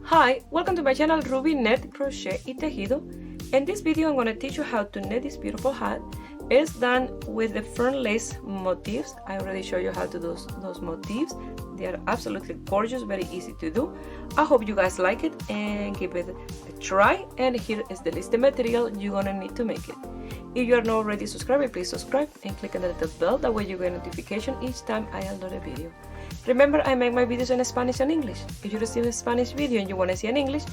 Hi, welcome to my channel Ruby Net Crochet y Tejido. In this video I'm going to teach you how to knit this beautiful hat. It's done with the fern lace motifs. I already showed you how to do those motifs. They are absolutely gorgeous, very easy to do. I hope you guys like it and give it a try. And here is the list of material you're going to need to make it. If you are not already subscribed, please subscribe and click on the little bell. That way you get a notification each time I upload a video. Remember, I make my videos in Spanish and English. If you receive a Spanish video and you want to see an English,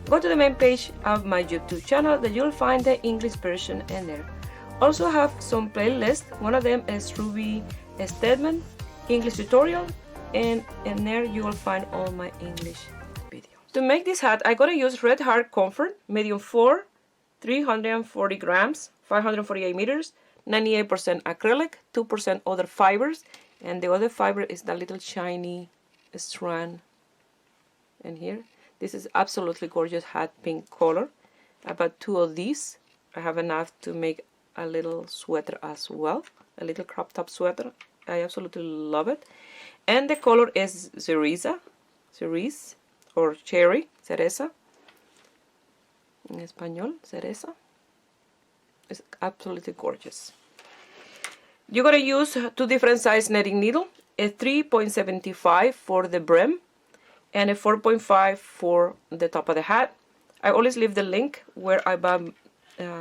go to the main page of my YouTube channel that you'll find the English version in there. Also have some playlists. One of them is Ruby Stedman English tutorial, and in there you will find all my English videos. To make this hat, I'm going to use Red Heart Comfort, medium 4, 340 grams, 548 meters, 98% acrylic, 2% other fibers, and the other fiber is that little shiny strand in here. This is absolutely gorgeous hat pink color. I bought 2 of these. I have enough to make a little sweater as well, a little crop top sweater. I absolutely love it. And the color is cerise or cherry, cereza. In español, cereza. It's absolutely gorgeous. You're going to use 2 different size netting needle, a 3.75 for the brim and a 4.5 for the top of the hat. I always leave the link where I buy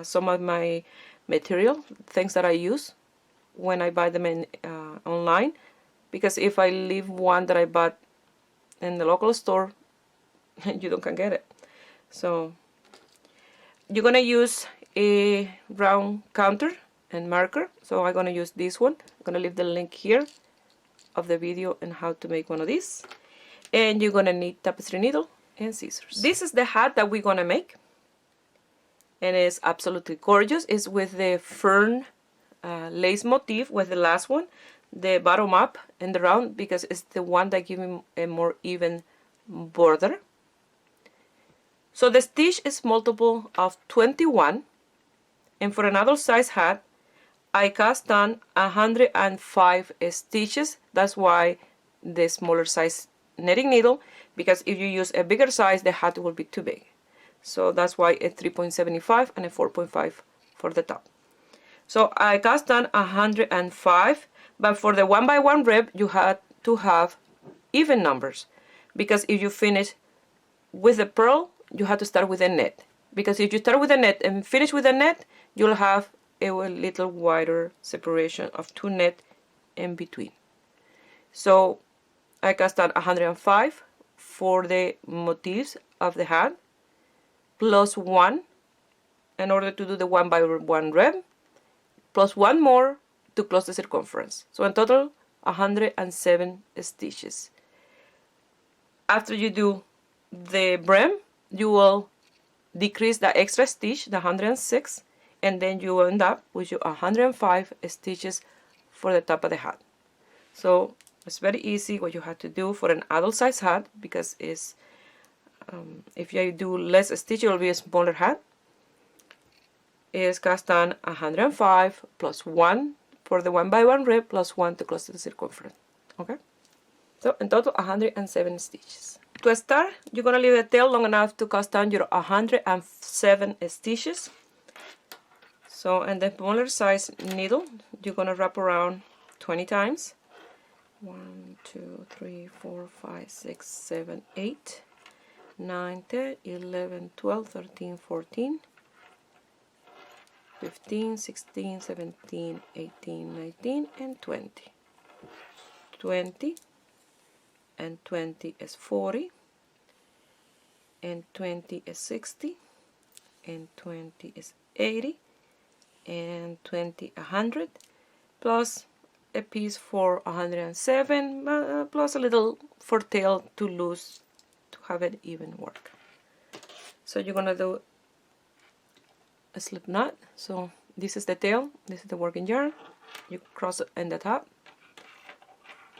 some of my material, things that I use when I buy them in online, because if I leave one that I bought in the local store, you don't can get it. So you're going to use a round counter and marker, so I'm going to use this one. I'm going to leave the link here of the video on how to make one of these. And you're going to need tapestry needle and scissors. This is the hat that we're going to make, and it's absolutely gorgeous. It's with the fern lace motif with the last one, the bottom up and the round, because it's the one that gives me a more even border. So the stitch is multiple of 21, and for an adult size hat I cast on 105 stitches. That's why the smaller size netting needle, because if you use a bigger size the hat will be too big. So that's why a 3.75 and a 4.5 for the top. So I cast on 105, but for the 1x1 rib you have to have even numbers, because if you finish with the purl you have to start with a net, because if you start with a net and finish with a net you'll have a little wider separation of 2 net in between. So I cast on 105 for the motifs of the hat, plus 1 in order to do the 1x1 rib, plus 1 more to close the circumference. So in total 107 stitches. After you do the brim you will decrease the extra stitch, the 106, and then you end up with your 105 stitches for the top of the hat. So it's very easy what you have to do for an adult size hat, because it's if you do less stitch it will be a smaller hat. Is cast on 105 plus 1 for the 1x1 rib, plus 1 to close the circumference. Okay, so in total 107 stitches. To start, you're going to leave the tail long enough to cast on your 107 stitches. So in the smaller size needle you're going to wrap around 20 times. 1, 2, 3, 4, 5, 6, 7, 8, 9, 10, 11, 12, 13, 14, 15, 16, 17, 18, 19, and 20. 20 and 20 is 40, and 20 is 60, and 20 is 80, and 20 100, plus a piece for 107, plus a little for tail to loose to have it even work. So you're gonna do a slip knot. So this is the tail, this is the working yarn. You cross it in the top,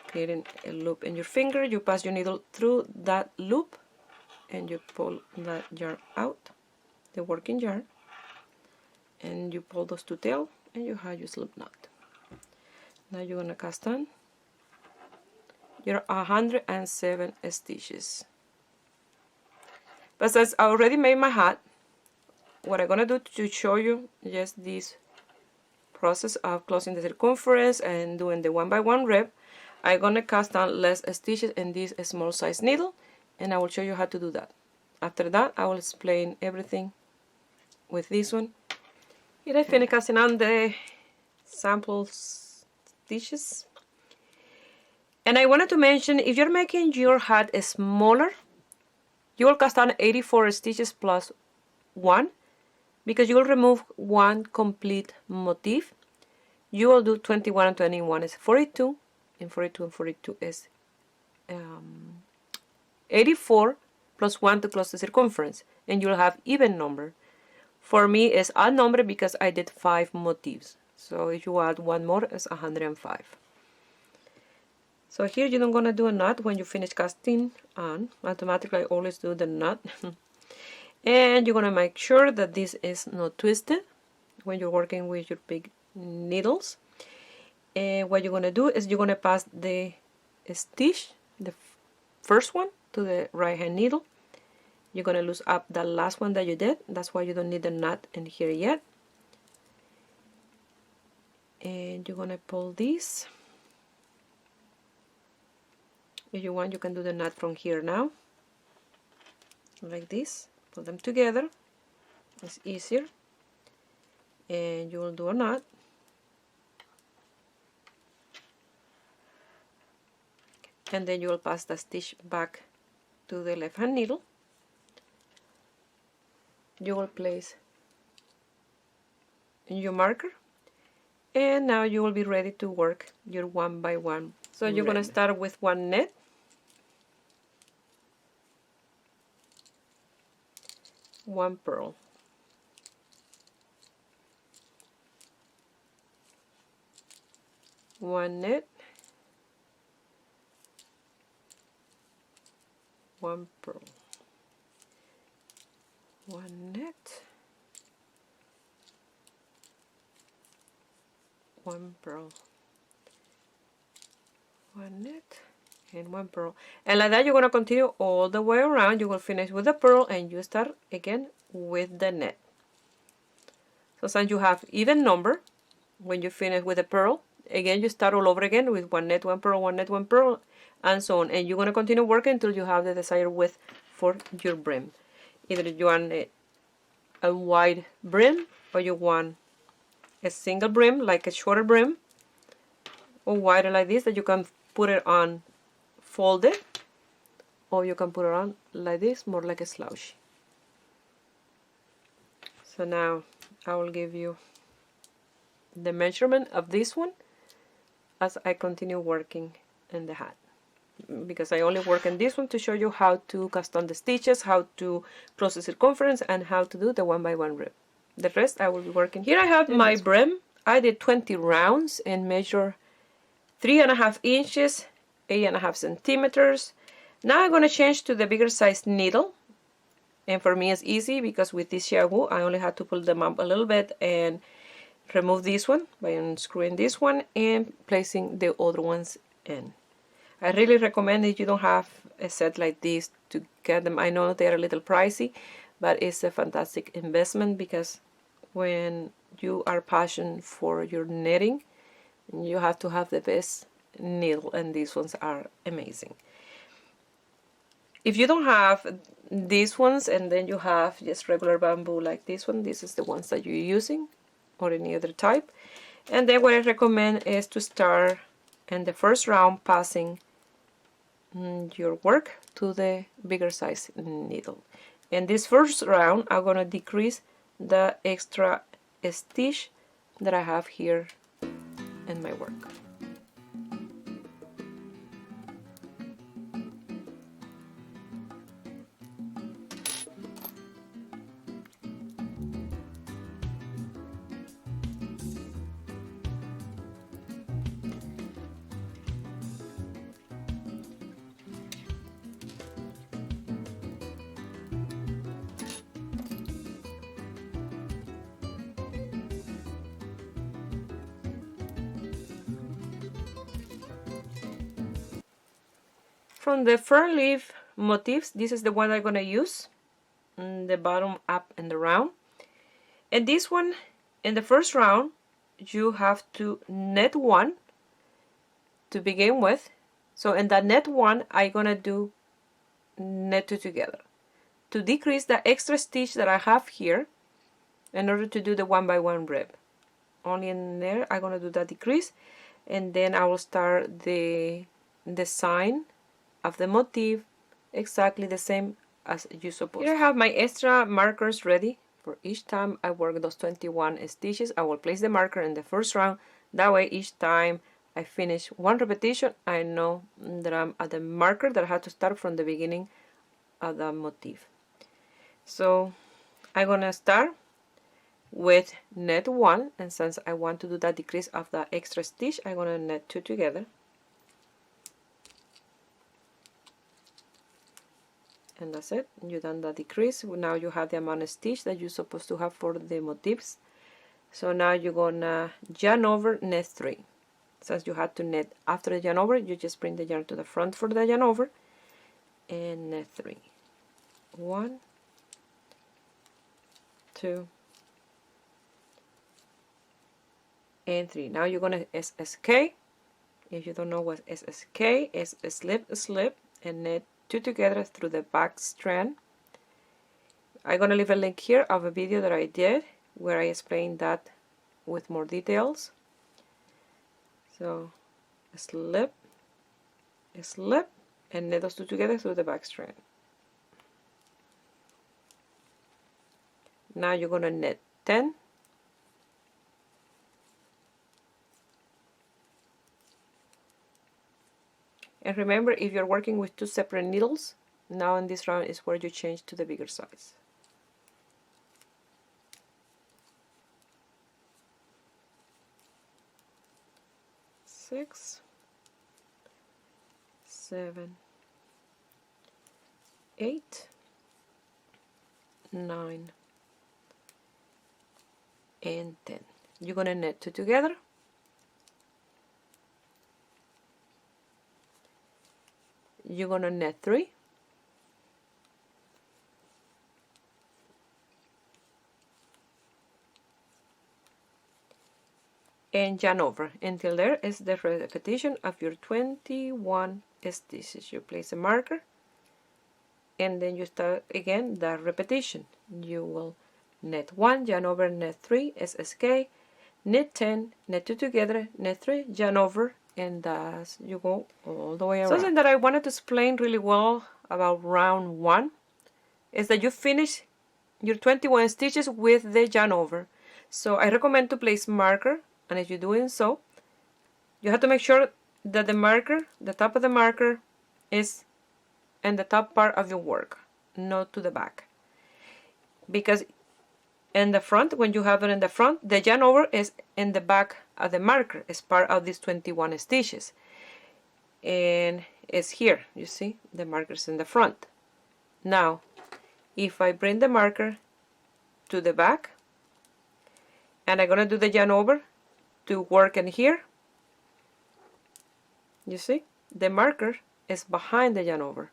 creating a loop in your finger. You pass your needle through that loop and you pull that yarn out, the working yarn, and you pull those 2 tails and you have your slip knot. Now you're going to cast on your 107 stitches. But since I already made my hat, what I'm gonna do to show you just this process of closing the circumference and doing the 1 by 1 rib, I'm gonna cast on less stitches in this small size needle, and I will show you how to do that. After that, I will explain everything with this one. Here I finished casting on the sample stitches. And I wanted to mention, if you're making your hat smaller, you will cast on 84 stitches plus 1, because you will remove one complete motif. You will do 21 and 21 is 42, and 42 and 42 is 84 plus 1 to close the circumference, and you'll have even number. For me, it's odd number because I did 5 motifs. So if you add one more, it's 105. So here you're not gonna do a knot when you finish casting on. Automatically, I always do the knot. And you're gonna make sure that this is not twisted when you're working with your big needles. And what you're gonna do is you're gonna pass the stitch, the first one, to the right hand needle. You're gonna lose up the last one that you did. That's why you don't need the knot in here yet. And you're gonna pull this. If you want, you can do the knot from here now, like this. Put them together, it's easier. And you will do a knot. And then you will pass the stitch back to the left hand needle. You will place your marker, and now you will be ready to work your 1 by 1. So you're going to start with one net, one purl, one net, one purl, one net, one purl, one net, and one purl. And like that you're going to continue all the way around. You will finish with the purl and you start again with the net. So since you have even number, when you finish with the purl, again you start all over again with one net, one purl, one net, one purl, and so on. And you're going to continue working until you have the desired width for your brim. Either you want a wide brim, or you want a single brim, like a shorter brim, or wider like this, that you can put it on folded, or you can put it on like this, more like a slouch. So now I will give you the measurement of this one as I continue working in the hat, because I only work in this one to show you how to cast on the stitches, how to close the circumference, and how to do the 1 by 1 rib. The rest I will be working. Here I have my brim. I did 20 rounds and measure 3.5 inches, 8.5 centimeters. Now I'm going to change to the bigger size needle, and for me it's easy because with this shagu I only had to pull them up a little bit and remove this one by unscrewing this one and placing the other ones in. I really recommend, if you don't have a set like this, to get them. I know they're a little pricey, but it's a fantastic investment, because when you are passionate for your knitting, you have to have the best needle, and these ones are amazing. If you don't have these ones and then you have just regular bamboo like this one, this is the ones that you're using, or any other type. And then what I recommend is to start in the first round passing your work to the bigger size needle. In this first round I'm going to decrease the extra stitch that I have here in my work. From the fern leaf motifs, this is the one I'm going to use. the bottom up and around. And this one, in the first round, you have to net 1 to begin with. So in that net 1, I'm gonna do net 2 together to decrease the extra stitch that I have here in order to do the 1 by 1 rib. Only in there I'm gonna do that decrease, and then I will start the design of the motif exactly the same as you supposed. Here I have my extra markers ready. For each time I work those 21 stitches, I will place the marker in the first round. That way each time I finish one repetition, I know that I'm at the marker that I have to start from the beginning of the motif. So I'm gonna start with net 1, and since I want to do that decrease of the extra stitch, I'm gonna net 2 together. And that's it. You done the decrease. Now you have the amount of stitch that you're supposed to have for the motifs. So now you're gonna yarn over, net 3. Since you had to net after the yarn over, you just bring the yarn to the front for the yarn over and net 3. 1, 2, and 3. Now you're gonna SSK. If you don't know what SSK is, slip, and net 2 together through the back strand. I'm gonna leave a link here of a video that I did where I explained that with more details. So slip, and net those 2 together through the back strand. Now you're gonna net 10. And remember, if you're working with 2 separate needles, now in this round is where you change to the bigger size. Six, 7, 8, 9, and 10. You're gonna net 2 together. You're gonna net 3. And yarn over until there is the repetition of your 21 stitches. You place a marker and then you start again the repetition. You will net 1, yarn over, net 3, SSK, net 10, net 2 together, net 3, yarn over, and as you go all the way around. Something that I wanted to explain really well about round 1 is that you finish your 21 stitches with the yarn over. So I recommend to place marker, and if you're doing so, you have to make sure that the marker, the top of the marker, is in the top part of your work, not to the back. Because in the front, when you have it in the front, the yarn over is in the back of the marker, is part of these 21 stitches. And it's here, you see, the marker's in the front. Now, if I bring the marker to the back, and I'm gonna do the yarn over to work in here, you see, the marker is behind the yarn over.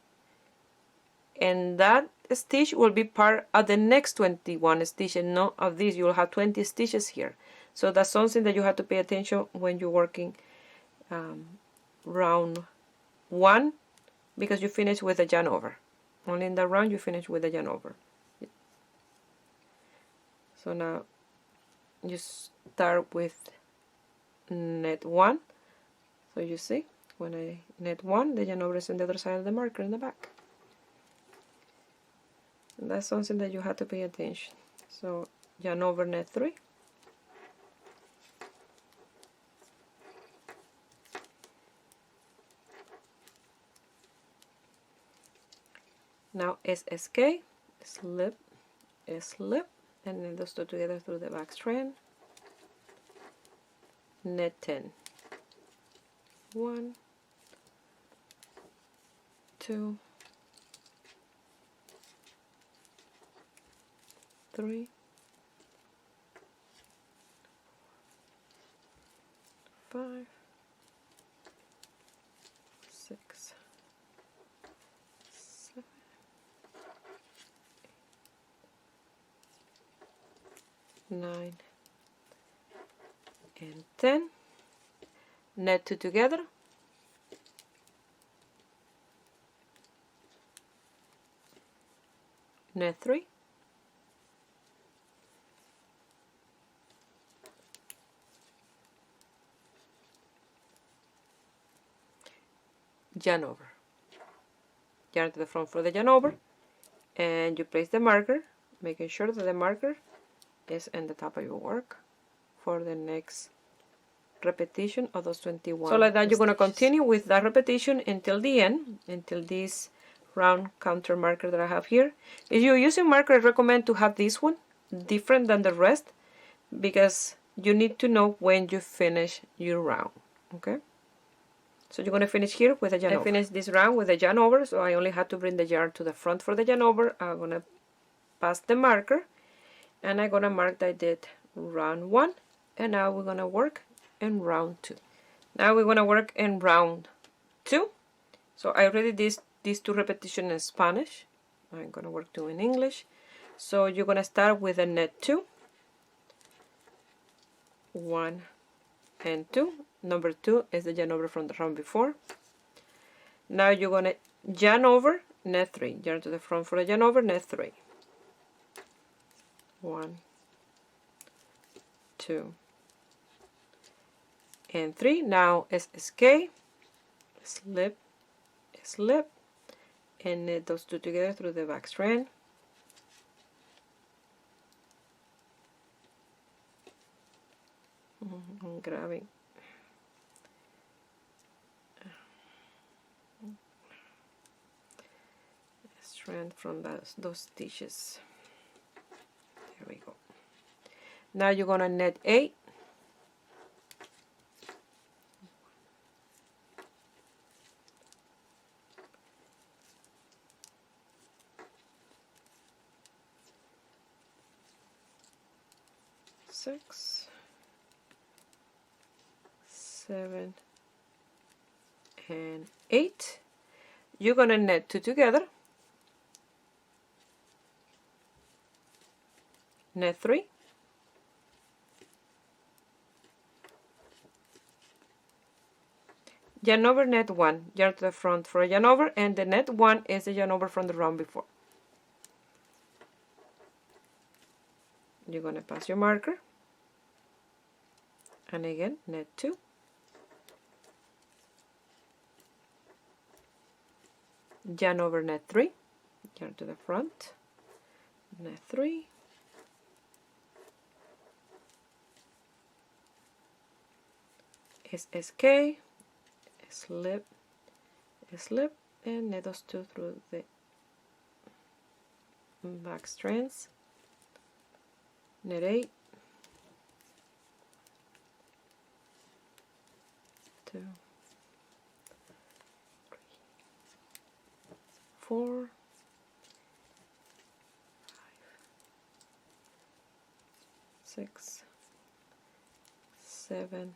And that stitch will be part of the next 21 stitches, and not of these. You will have 20 stitches here. So that's something that you have to pay attention when you're working round 1, because you finish with the yarn over. Only in that round you finish with the yarn over. So now you start with net 1. So you see, when I net 1, the yarn over is on the other side of the marker in the back. And that's something that you have to pay attention. So yarn over, net 3. Now SSK, slip, slip, and then those 2 together through the back strand. Net 10. 1, 2, 3, 5, 6, 7, 9 and 10, net 2 together, net 3, yarn over, yarn to the front for the yarn over, and you place the marker, making sure that the marker is in the top of your work for the next repetition of those 21. So like that, you're going to continue with that repetition until the end, until this round counter marker that I have here. If you're using marker, I recommend to have this one different than the rest, because you need to know when you finish your round. Okay, so you're going to finish here with a yarn over. I finished this round with a yarn over, so I only had to bring the yarn to the front for the yarn over. I'm going to pass the marker, and I'm going to mark that I did round 1, and now we're going to work in round 2. Now we're going to work in round 2. So I already did these 2 repetitions in Spanish. I'm going to work 2 in English. So you're going to start with a net 2, 1 and 2. Number 2 is the yarn over from the round before. Now you're going to yarn over, net 3, yarn to the front for the yarn over, net 3, 1, 2 and 3. Now SSK, slip, slip, and knit those 2 together through the back strand. I'm grabbing a strand from those stitches. There we go. Now you're going to knit 8, 6, 7 and 8. You're going to knit 2 together, knit 3, yarn over, net 1, yarn to the front for a yarn over, and the net 1 is the yarn over from the round before. You're going to pass your marker, and again net 2, yarn over, net 3, yarn to the front, net 3, SSK, slip, slip, and knit those 2 through the back strands, knit 8, 2, 3, 4, 5, 6, 7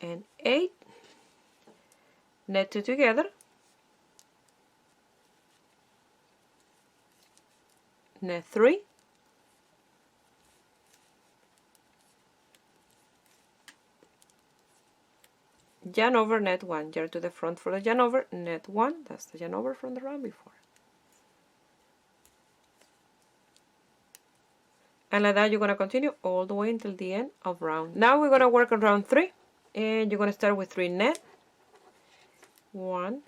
and 8, knit 2 together, knit 3, yarn over, net 1, yarn to the front for the yarn over, net 1, that's the yarn over from the round before. And like that, you're going to continue all the way until the end of round. Now we're going to work on round 3, and you're going to start with 3 net, 1,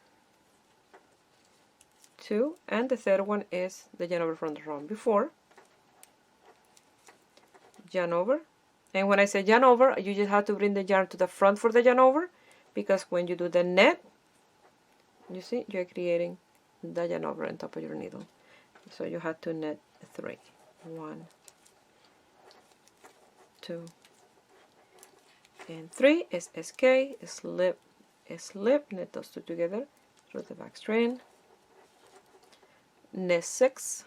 2, and the third one is the yarn over from the round before, yarn over. And when I say yarn over, you just have to bring the yarn to the front for the yarn over, because when you do the net, you see, you're creating the yarn over on top of your needle. So you have to net 3, 1, 2 and 3, SSK, slip, slip, knit those 2 together through the back strand, knit 6,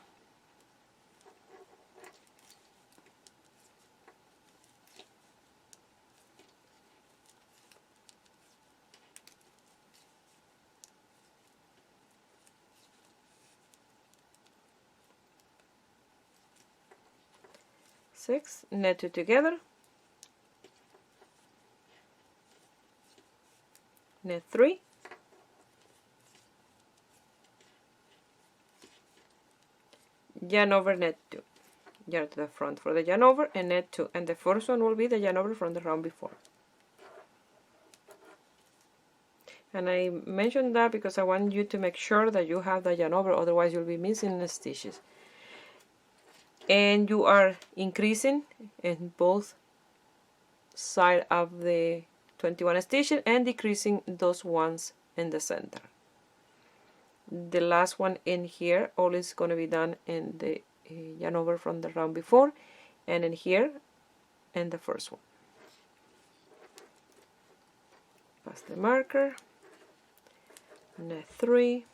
6, knit 2 together, knit 3, yarn over, knit 2, yarn to the front for the yarn over and knit 2, and the first one will be the yarn over from the round before. And I mentioned that because I want you to make sure that you have the yarn over, otherwise you'll be missing the stitches. And you are increasing in both sides of the 21 stitches and decreasing those ones in the center. The last one in here all is going to be done in the yarn over from the round before, and in here in the first one. Pass the marker, knit 3,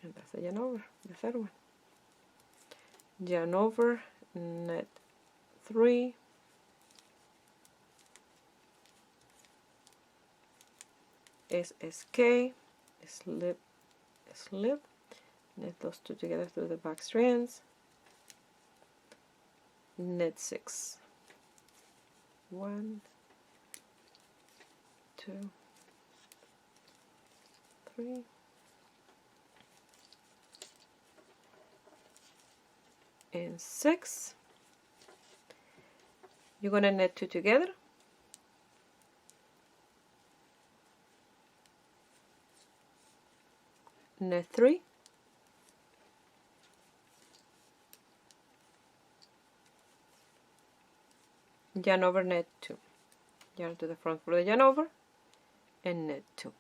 and that's the yarn over, the third one. Yarn over, knit 3, SSK, slip, slip, knit those two together through the back strands, knit 6, 1, 2, 3, and 6. You're going to knit 2 together, knit 3, yarn over, knit 2, yarn to the front for the yarn over and knit 2.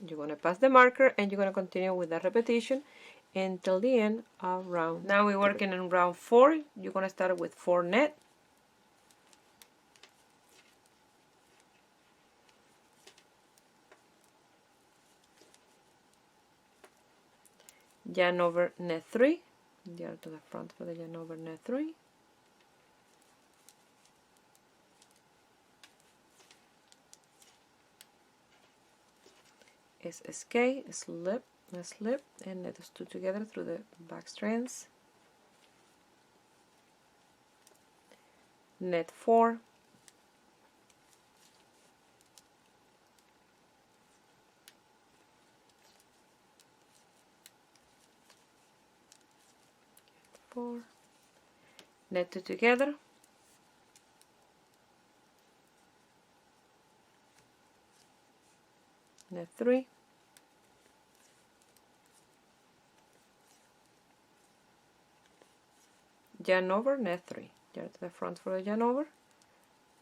You're going to pass the marker and you're going to continue with that repetition until the end of round. Now we're working in round 4. You're going to start with 4 knit, yarn over, knit 3, yarn to the front for the yarn over, knit 3, SSK, slip, slip, and knit those two together through the back strands, knit 4, knit 2 together, knit 3, yarn over, knit 3, yarn to the front for the yarn over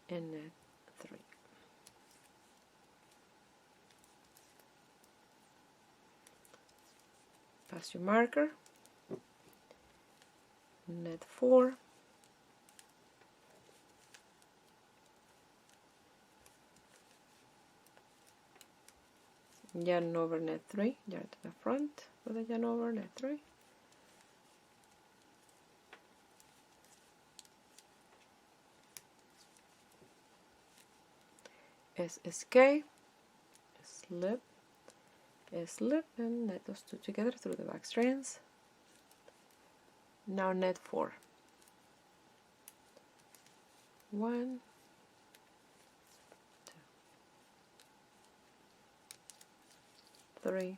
and knit 3. Pass your marker, knit 4, yarn over, knit 3, yarn to the front for the yarn over, knit 3, SSK, slip, slip, and knit those two together through the back strands. Now knit 4, 1, 2, 3,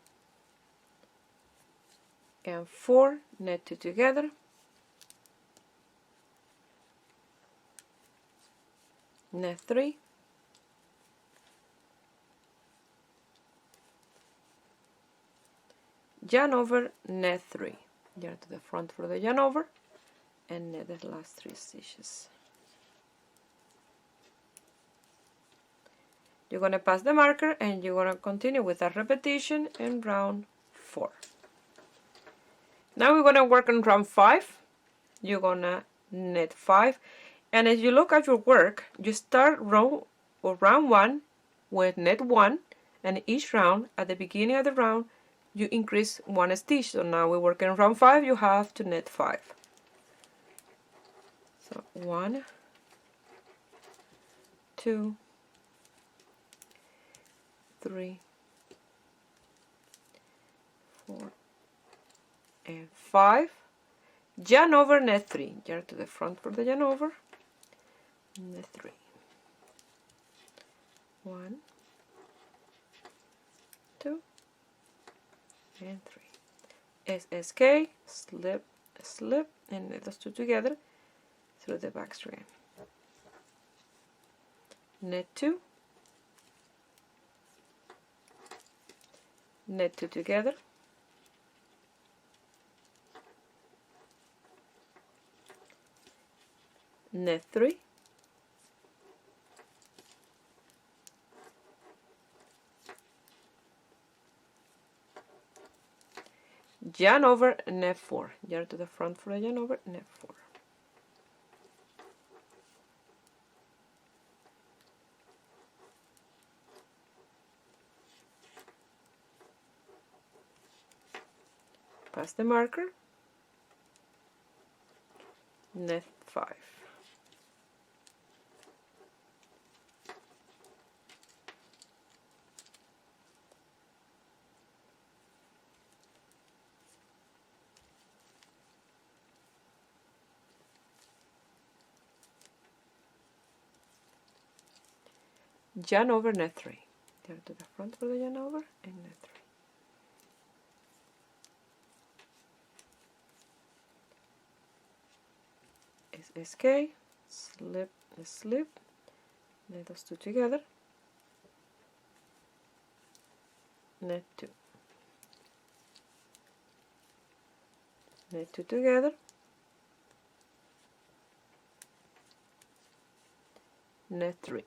and 4, knit 2 together, knit 3, yarn over, knit 3, yarn to the front for the yarn over and knit the last 3 stitches. You're going to pass the marker and you're going to continue with that repetition in round 4. Now we're going to work on round 5. You're going to knit 5, and as you look at your work, you start round 1 with knit 1, and each round at the beginning of the round you increase 1 stitch. So now we're working on round 5, you have to knit 5. So 1, 2, 3, 4 and 5, yarn over, net 3, yarn to the front for the yarn over, net 3, 1, 2 and 3, SSK, slip, slip, and knit those two together through the back strand, knit 2, knit 2 together, knit 3, yarn over, net 4, yarn to the front for the yarn over, net 4, pass the marker, net 5, yarn over, net 3, yarn to the front for the yarn over, and net 3, SK, slip, slip, knit those two together, knit 2, knit 2 together, knit 3,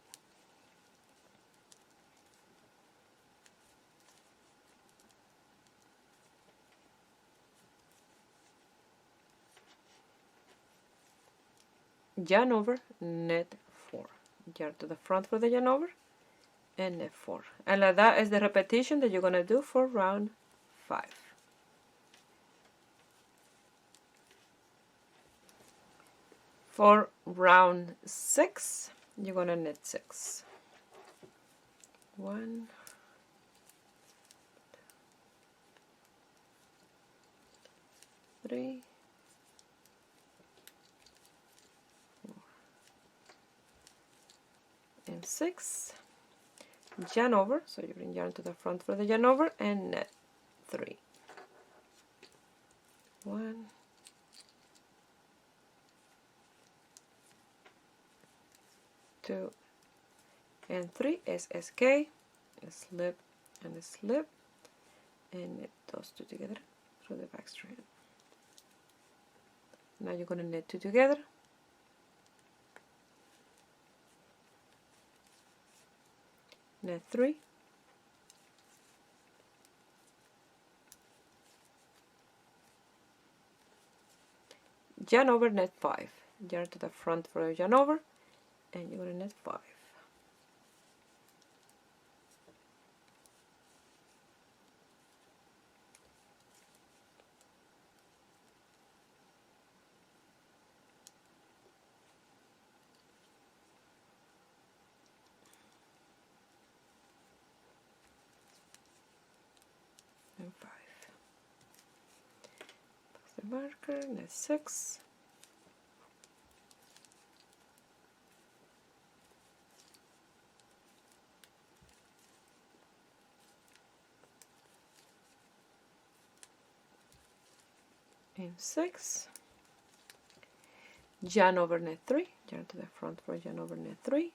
yarn over, net 4, yarn to the front for the yarn over, and net 4, and like that is the repetition that you're going to do for round 5. For round 6, you're going to knit 6, 1, 3, 4 and 6, yarn over, so you bring yarn to the front for the yarn over, and knit 3, 1, 2 and 3, SSK, slip and slip, and knit those two together through the back strand. Now you're going to knit 2 together, knit 3, yarn over, knit 5, yarn to the front for a yarn over, and you're going to knit 5. And 5. Pass the marker, knit 6. And 6, yarn over, net 3, yarn to the front for yarn over, net 3,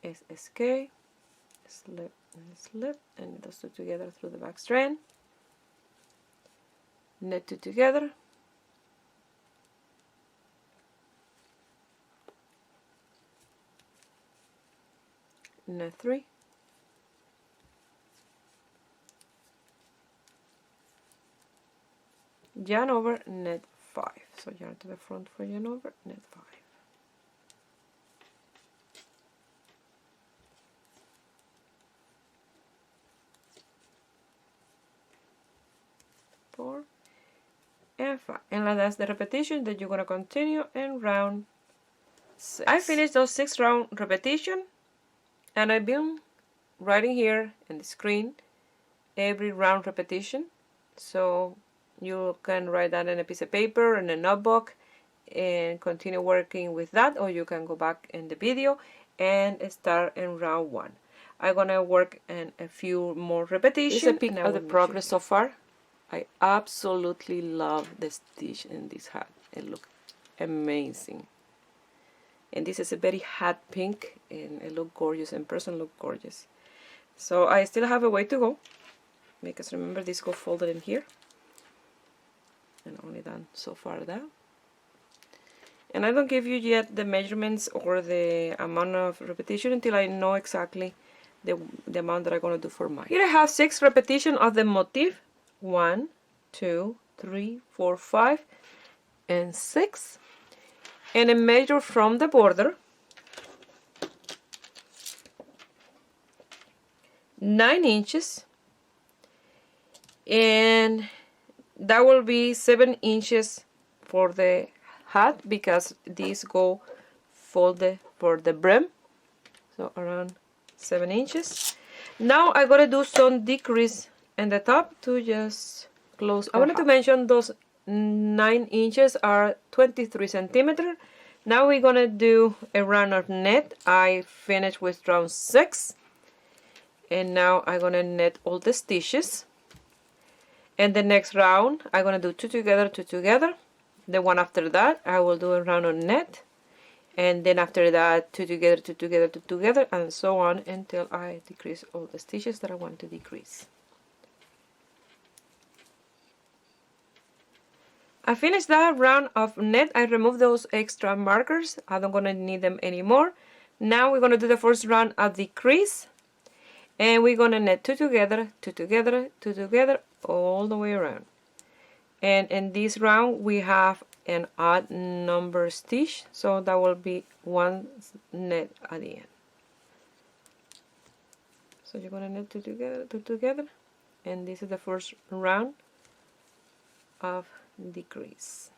SSK, slip and slip, and those two together through the back strand, knit 2 together, knit 3, yarn over, knit 5, so yarn to the front for yarn over, knit 5, four and 5, and that's the repetition that you're going to continue in round 6. I finished those 6 round repetition, and I've been writing here in the screen every round repetition, so you can write that in a piece of paper, in a notebook, and continue working with that, or you can go back in the video and start in round 1. I'm gonna work in a few more repetitions. This is a peek of the progress so far. I absolutely love the stitch in this hat. It looks amazing. And this is a very hot pink, and it looks gorgeous, in person look gorgeous. So I still have a way to go, because remember this go folded in here, and only done so far that. And I don't give you yet the measurements or the amount of repetition until I know exactly the amount that I'm going to do for mine. Here I have 6 repetitions of the motif. 1, 2, 3, 4, 5, and 6. And I measure from the border 9 inches, and that will be 7 inches for the hat, because these go folded for the brim, so around 7 inches. Now I gotta do some decrease in the top to just close. I wanted to mention those 9 inches are 23 centimeters. Now we're gonna do a round of net. I finished with round 6, and now I'm gonna net all the stitches. And the next round I'm gonna do 2 together, 2 together. The one after that I will do a round of net, and then after that 2 together, 2 together, 2 together, and so on until I decrease all the stitches that I want to decrease. I finished that round of net. I removed those extra markers. I don't gonna need them anymore. Now we're gonna do the first round of decrease, and we're gonna net 2 together, 2 together, 2 together, all the way around. And in this round we have an odd number stitch, so that will be 1 net at the end. So you're gonna net 2 together, 2 together, and this is the first round of decrease.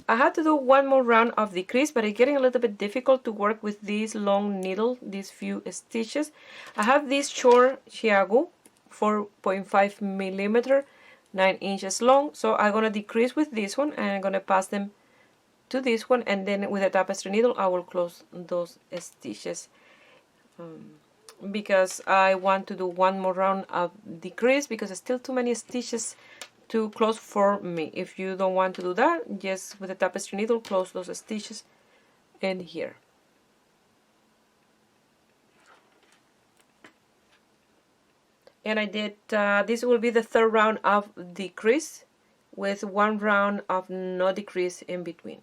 I had to do one more round of decrease, but it's getting a little bit difficult to work with this long needle, these few stitches. I have this short chiago 4.5 millimeter, 9 inches long. So I'm gonna decrease with this one, and I'm gonna pass them to this one, and then with a tapestry needle I will close those stitches, because I want to do one more round of decrease because it's still too many stitches to close for me. If you don't want to do that, just with a tapestry needle close those stitches in here. And I did, this will be the third round of decrease with one round of no decrease in between.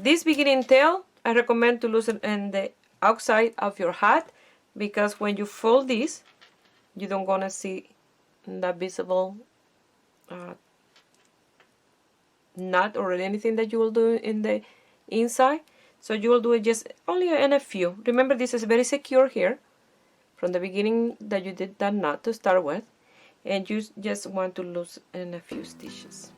This beginning tail, I recommend to loosen in the outside of your hat, because when you fold this, you don't gonna see that visible knot or anything that you will do in the inside. So you will do it just only in a few. Remember, this is very secure here from the beginning that you did that knot to start with, and you just want to loosen in a few stitches.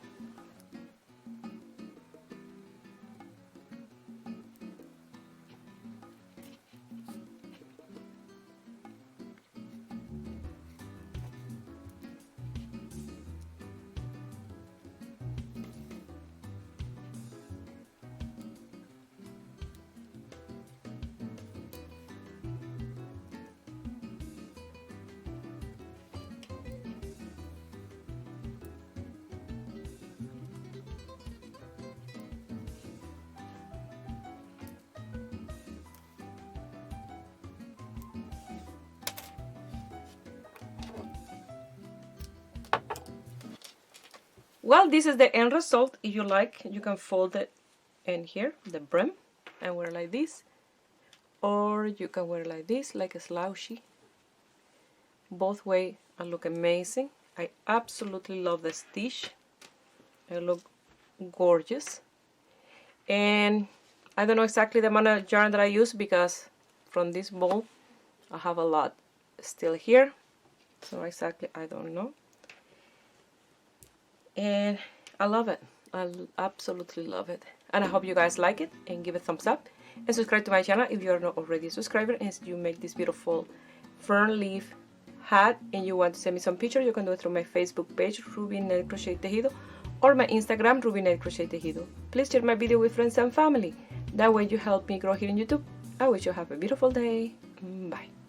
Well, this is the end result. If you like, you can fold it in here, the brim, and wear like this. Or you can wear like this, like a slouchy. Both ways look amazing. I absolutely love the stitch. It look gorgeous. And I don't know exactly the amount of yarn that I use, because from this ball I have a lot still here. So exactly, I don't know. And I love it. I absolutely love it. And I hope you guys like it, and give it a thumbs up. And subscribe to my channel if you are not already a subscriber, and you make this beautiful fern leaf hat and you want to send me some pictures, you can do it through my Facebook page, Ruby Net Crochet Tejido, or my Instagram, Ruby Net Crochet Tejido. Please share my video with friends and family. That way you help me grow here in YouTube. I wish you have a beautiful day. Bye.